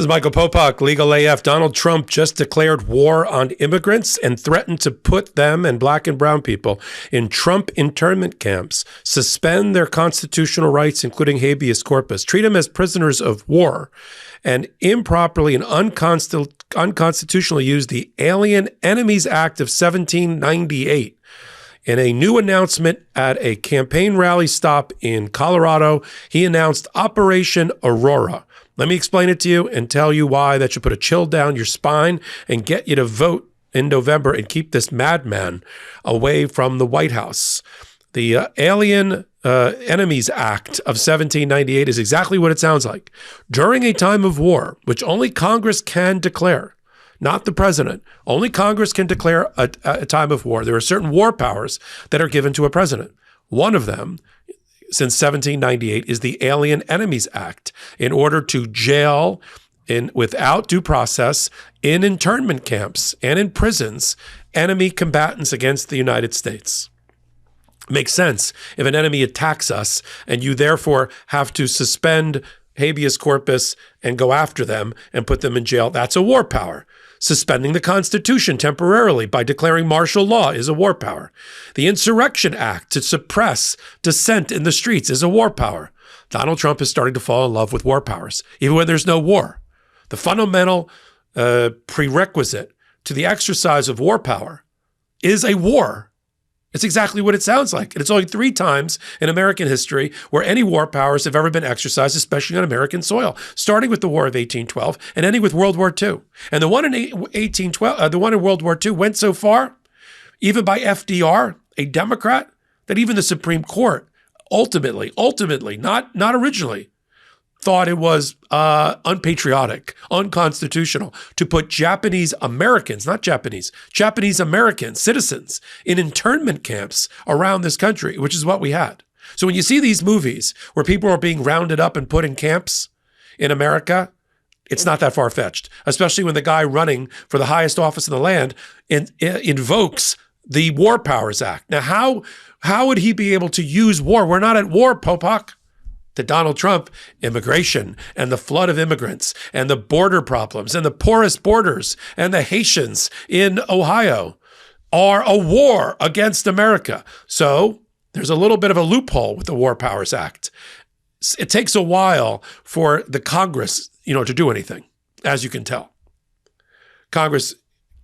is Michael Popok, Legal AF. Donald Trump just declared war on immigrants and threatened to put them and black and brown people in Trump internment camps, suspend their constitutional rights, including habeas corpus, treat them as prisoners of war, and improperly and unconstitutionally use the Alien Enemies Act of 1798. In a new announcement at a campaign rally stop in Colorado, he announced Operation Aurora. Let me explain it to you and tell you why that should put a chill down your spine and get you to vote in November and keep this madman away from the White House. The Alien Enemies Act of 1798 is exactly what it sounds like. During a time of war, which only Congress can declare, not the president, only Congress can declare a time of war. There are certain war powers that are given to a president. One of them, since 1798, is the Alien Enemies Act, in order to jail without due process in internment camps and in prisons enemy combatants against the United States. Makes sense if an enemy attacks us and you therefore have to suspend habeas corpus and go after them and put them in jail. That's a war power. Suspending the Constitution temporarily by declaring martial law is a war power. The Insurrection Act to suppress dissent in the streets is a war power. Donald Trump is starting to fall in love with war powers, even when there's no war. The fundamental prerequisite to the exercise of war power is a war. It's exactly what it sounds like. And it's only 3 times in American history where any war powers have ever been exercised, especially on American soil, starting with the War of 1812 and ending with World War II. And the one in 1812, the one in World War II went so far, even by FDR, a Democrat, that even the Supreme Court ultimately, not originally, thought it was unpatriotic, unconstitutional to put Japanese American citizens in internment camps around this country, which is what we had. So when you see these movies where people are being rounded up and put in camps in America, it's not that far-fetched, especially when the guy running for the highest office in the land invokes the War Powers Act. Now, how would he be able to use war? We're not at war, Popok. To Donald Trump, immigration and the flood of immigrants and the border problems and the porous borders and the Haitians in Ohio are a war against America. So there's a little bit of a loophole with the War Powers Act. It takes a while for the Congress, to do anything, as you can tell. Congress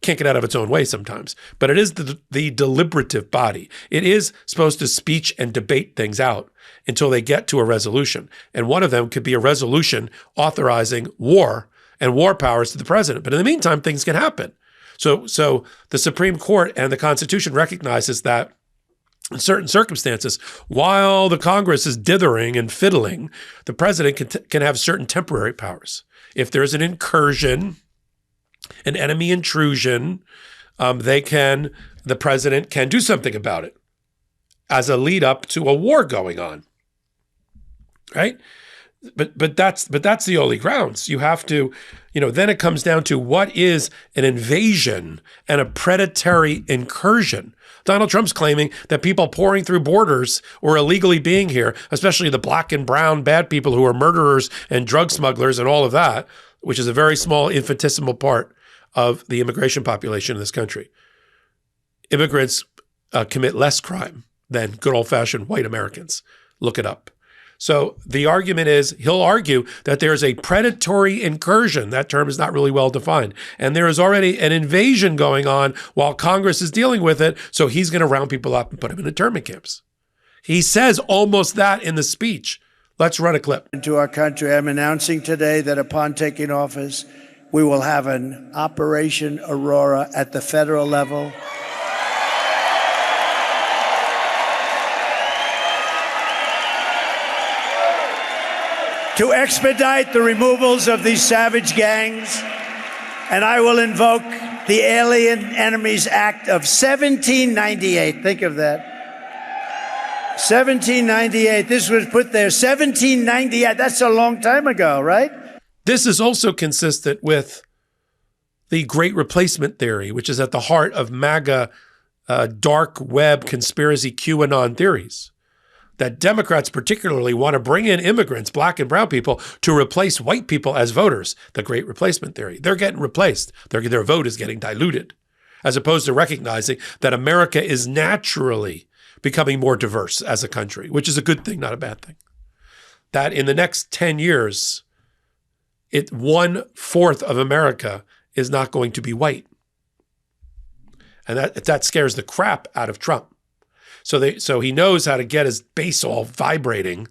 can't get out of its own way sometimes, but it is the deliberative body. It is supposed to speech and debate things out until they get to a resolution. And one of them could be a resolution authorizing war and war powers to the president. But in the meantime, things can happen. So the Supreme Court and the Constitution recognizes that in certain circumstances, while the Congress is dithering and fiddling, the president can have certain temporary powers. If there's an incursion, an enemy intrusion, the president can do something about it as a lead up to a war going on, right? But that's the only grounds. You have to, then it comes down to what is an invasion and a predatory incursion. Donald Trump's claiming that people pouring through borders or illegally being here, especially the black and brown bad people who are murderers and drug smugglers and all of that, which is a very small infinitesimal part of the immigration population in this country. Immigrants commit less crime than good old-fashioned white Americans. Look it up. So the argument is, he'll argue that there's a predatory incursion. That term is not really well defined. And there is already an invasion going on while Congress is dealing with it, so he's going to round people up and put them in internment camps. He says almost that in the speech. Let's run a clip. To our country, I'm announcing today that upon taking office, we will have an Operation Aurora at the federal level. To expedite the removals of these savage gangs, and I will invoke the Alien Enemies Act of 1798. Think of that. 1798. This was put there. 1798. That's a long time ago, right? This is also consistent with the Great Replacement theory, which is at the heart of MAGA dark web conspiracy QAnon theories, that Democrats particularly want to bring in immigrants, black and brown people, to replace white people as voters. The great replacement theory. They're getting replaced. Their vote is getting diluted, as opposed to recognizing that America is naturally becoming more diverse as a country, which is a good thing, not a bad thing. That in the next 10 years, 1/4 of America is not going to be white. And that scares the crap out of Trump. So he knows how to get his base all vibrating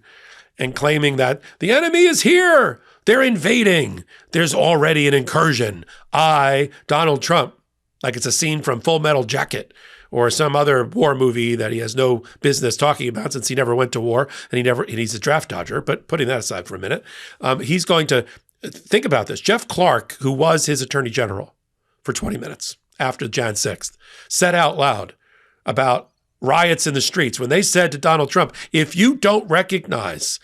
and claiming that the enemy is here. They're invading. There's already an incursion. Donald Trump, like it's a scene from Full Metal Jacket or some other war movie that he has no business talking about since he never went to war and he's a draft dodger. But putting that aside for a minute, he's going to think about this. Jeff Clark, who was his attorney general for 20 minutes after Jan 6th, said out loud about riots in the streets when they said to Donald Trump, if you don't recognize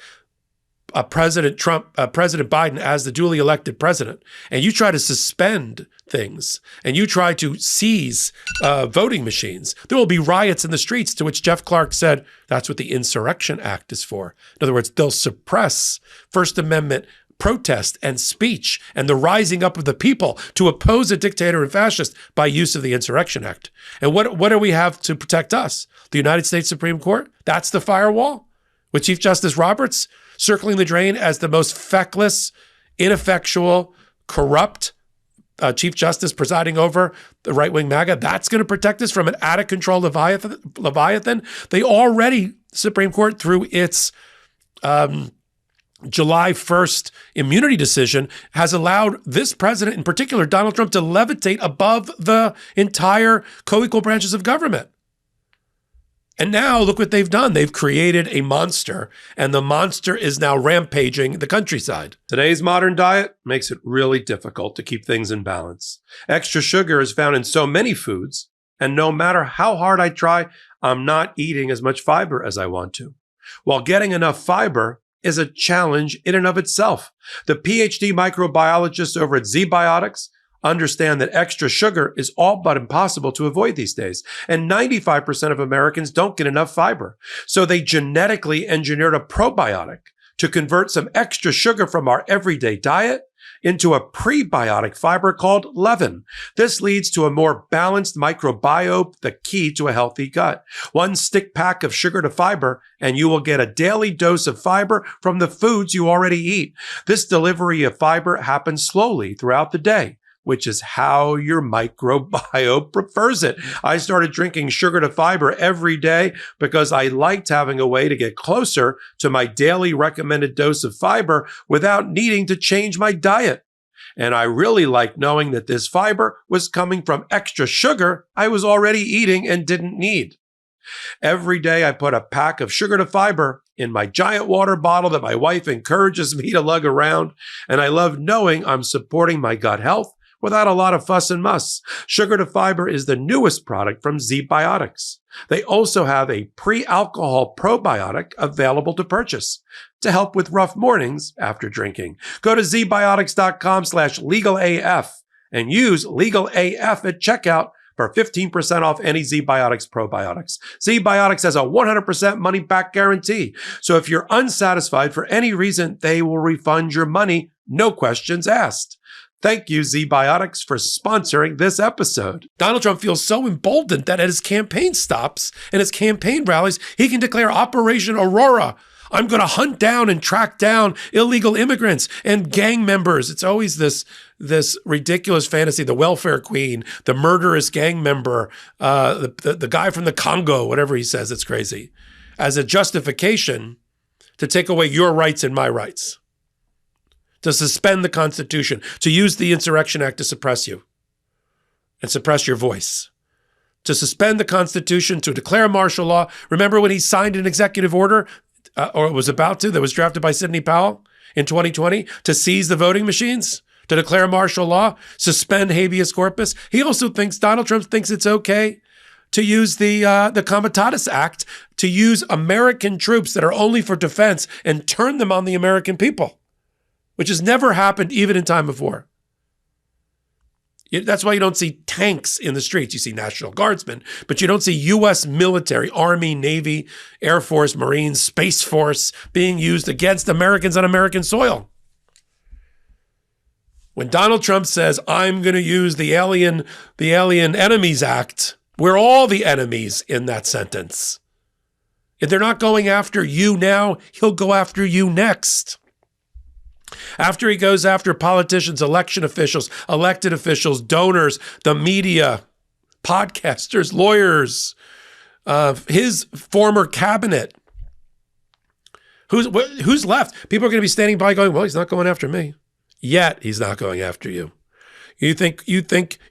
President Biden as the duly elected president, and you try to suspend things, and you try to seize voting machines, there will be riots in the streets, to which Jeff Clark said, that's what the Insurrection Act is for. In other words, they'll suppress First Amendment protest and speech and the rising up of the people to oppose a dictator and fascist by use of the Insurrection Act. And what do we have to protect us? The United States Supreme Court? That's the firewall? With Chief Justice Roberts circling the drain as the most feckless, ineffectual, corrupt Chief Justice presiding over the right-wing MAGA? That's going to protect us from an out-of-control Leviathan? They already, Supreme Court, through its July 1st immunity decision, has allowed this president, in particular, Donald Trump, to levitate above the entire co-equal branches of government. And now look what they've done. They've created a monster, and the monster is now rampaging the countryside. Today's modern diet makes it really difficult to keep things in balance. Extra sugar is found in so many foods, and no matter how hard I try, I'm not eating as much fiber as I want to. While getting enough fiber is a challenge in and of itself. The PhD microbiologists over at ZBiotics understand that extra sugar is all but impossible to avoid these days, and 95% of Americans don't get enough fiber. So they genetically engineered a probiotic to convert some extra sugar from our everyday diet into a prebiotic fiber called lecithin. This leads to a more balanced microbiome, the key to a healthy gut. One stick pack of sugar to fiber, and you will get a daily dose of fiber from the foods you already eat. This delivery of fiber happens slowly throughout the day, which is how your microbiome prefers it. I started drinking sugar to fiber every day because I liked having a way to get closer to my daily recommended dose of fiber without needing to change my diet. And I really liked knowing that this fiber was coming from extra sugar I was already eating and didn't need. Every day I put a pack of sugar to fiber in my giant water bottle that my wife encourages me to lug around, and I love knowing I'm supporting my gut health without a lot of fuss and muss. Sugar to fiber is the newest product from ZBiotics. They also have a pre-alcohol probiotic available to purchase to help with rough mornings after drinking. Go to zbiotics.com/legalaf and use legalaf at checkout for 15% off any ZBiotics probiotics. ZBiotics has a 100% money-back guarantee. So if you're unsatisfied for any reason, they will refund your money, no questions asked. Thank you, ZBiotics, for sponsoring this episode. Donald Trump feels so emboldened that at his campaign stops and his campaign rallies, he can declare Operation Aurora. I'm going to hunt down and track down illegal immigrants and gang members. It's always this ridiculous fantasy, the welfare queen, the murderous gang member, the guy from the Congo, whatever he says, it's crazy, as a justification to take away your rights and my rights, to suspend the Constitution, to use the Insurrection Act to suppress you and suppress your voice, to suspend the Constitution, to declare martial law. Remember when he signed an executive order, or was about to, that was drafted by Sidney Powell in 2020, to seize the voting machines, to declare martial law, suspend habeas corpus? Donald Trump thinks it's okay to use the Comitatus Act, to use American troops that are only for defense and turn them on the American people, which has never happened even in time of war. That's why you don't see tanks in the streets. You see National Guardsmen, but you don't see U.S. military, Army, Navy, Air Force, Marines, Space Force being used against Americans on American soil. When Donald Trump says, I'm going to use the Alien Enemies Act, we're all the enemies in that sentence. If they're not going after you now, he'll go after you next. After he goes after politicians, election officials, elected officials, donors, the media, podcasters, lawyers, his former cabinet, who's left? People are going to be standing by going, well, he's not going after me. Yet he's not going after you. You think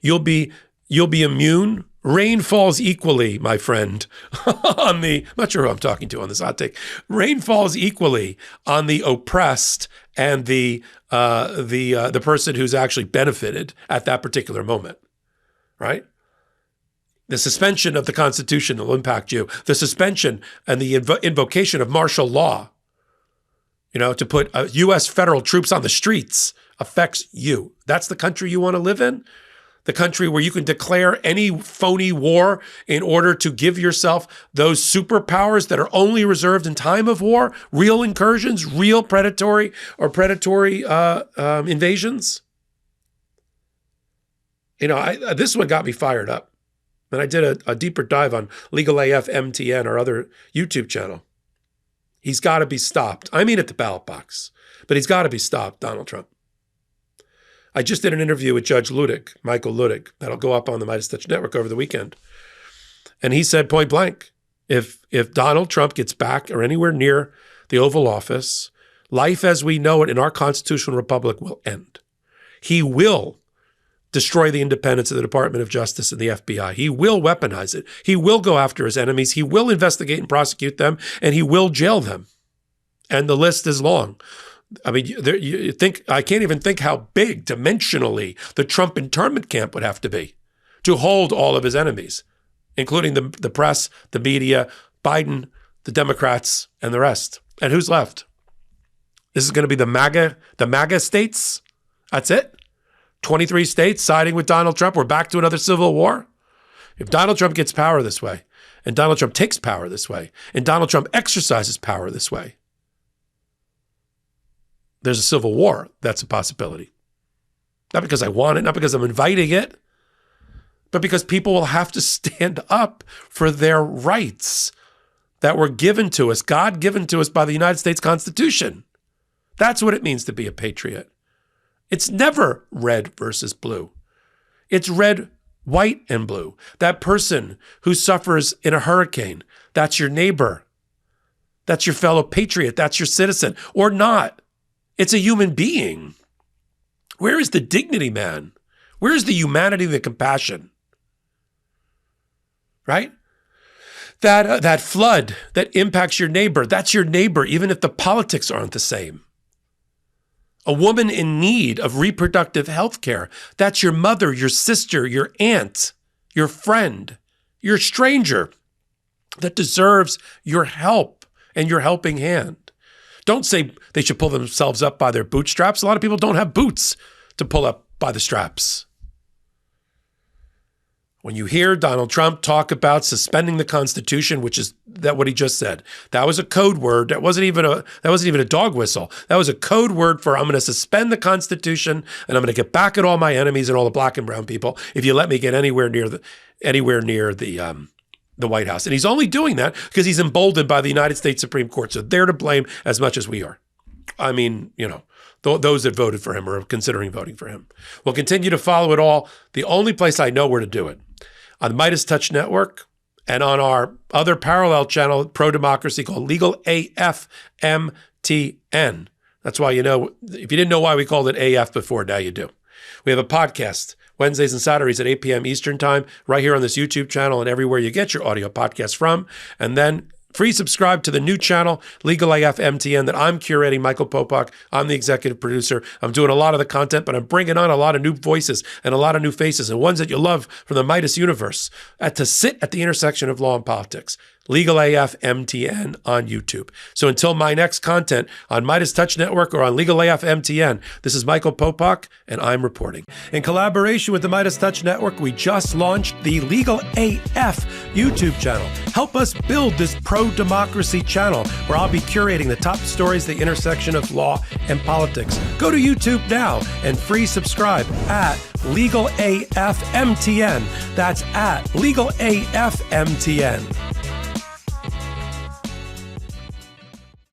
you'll be immune? Rain falls equally, my friend, on the, I'm not sure who I'm talking to on this hot take. Rain falls equally on the oppressed and the person who's actually benefited at that particular moment, right? The suspension of the Constitution will impact you. The suspension and the invocation of martial law, to put U.S. federal troops on the streets affects you. That's the country you want to live in? The country where you can declare any phony war in order to give yourself those superpowers that are only reserved in time of war, real incursions, real predatory invasions. This one got me fired up. And I did a deeper dive on Legal AF MTN, our other YouTube channel. He's got to be stopped. I mean at the ballot box, but he's got to be stopped, Donald Trump. I just did an interview with Judge Ludig, Michael Ludig, that'll go up on the MeidasTouch network over the weekend. And he said point blank, if Donald Trump gets back or anywhere near the Oval Office, life as we know it in our constitutional republic will end. He will destroy the independence of the Department of Justice and the FBI. He will weaponize it. He will go after his enemies. He will investigate and prosecute them, and he will jail them. And the list is long. I mean, I can't even think how big dimensionally the Trump internment camp would have to be to hold all of his enemies, including the press, the media, Biden, the Democrats, and the rest. And who's left? This is going to be the MAGA states? That's it? 23 states siding with Donald Trump? We're back to another civil war? If Donald Trump gets power this way, and Donald Trump takes power this way, and Donald Trump exercises power this way, there's a civil war. That's a possibility. Not because I want it, not because I'm inviting it, but because people will have to stand up for their rights that were given to us, God given to us by the United States Constitution. That's what it means to be a patriot. It's never red versus blue. It's red, white, and blue. That person who suffers in a hurricane, that's your neighbor. That's your fellow patriot. That's your citizen, or not. It's a human being. Where is the dignity, man? Where is the humanity, the compassion? Right? That flood that impacts your neighbor, that's your neighbor, even if the politics aren't the same. A woman in need of reproductive health care, that's your mother, your sister, your aunt, your friend, your stranger that deserves your help and your helping hand. Don't say they should pull themselves up by their bootstraps. A lot of people don't have boots to pull up by the straps. When you hear Donald Trump talk about suspending the Constitution, which is what he just said, that was a code word. That wasn't even a dog whistle. That was a code word for I'm going to suspend the Constitution and I'm going to get back at all my enemies and all the black and brown people if you let me get anywhere near the White House. And he's only doing that because he's emboldened by the United States Supreme Court. So they're to blame as much as we are. I mean, those that voted for him or are considering voting for him. We'll continue to follow it all. The only place I know where to do it, on the MeidasTouch network and on our other parallel channel, pro-democracy, called Legal AF MTN. That's why, if you didn't know why we called it AF before, now you do. We have a podcast Wednesdays and Saturdays at 8 p.m. Eastern Time, right here on this YouTube channel and everywhere you get your audio podcasts from. And then free subscribe to the new channel, Legal AF MTN, that I'm curating, Michael Popok. I'm the executive producer. I'm doing a lot of the content, but I'm bringing on a lot of new voices and a lot of new faces and ones that you love from the Meidas universe to sit at the intersection of law and politics. Legal AF MTN on YouTube. So until my next content on MeidasTouch Network or on Legal AF MTN, this is Michael Popok, and I'm reporting. In collaboration with the MeidasTouch Network, we just launched the Legal AF YouTube channel. Help us build this pro-democracy channel where I'll be curating the top stories at the intersection of law and politics. Go to YouTube now and free subscribe at Legal AF MTN. That's at Legal AF MTN.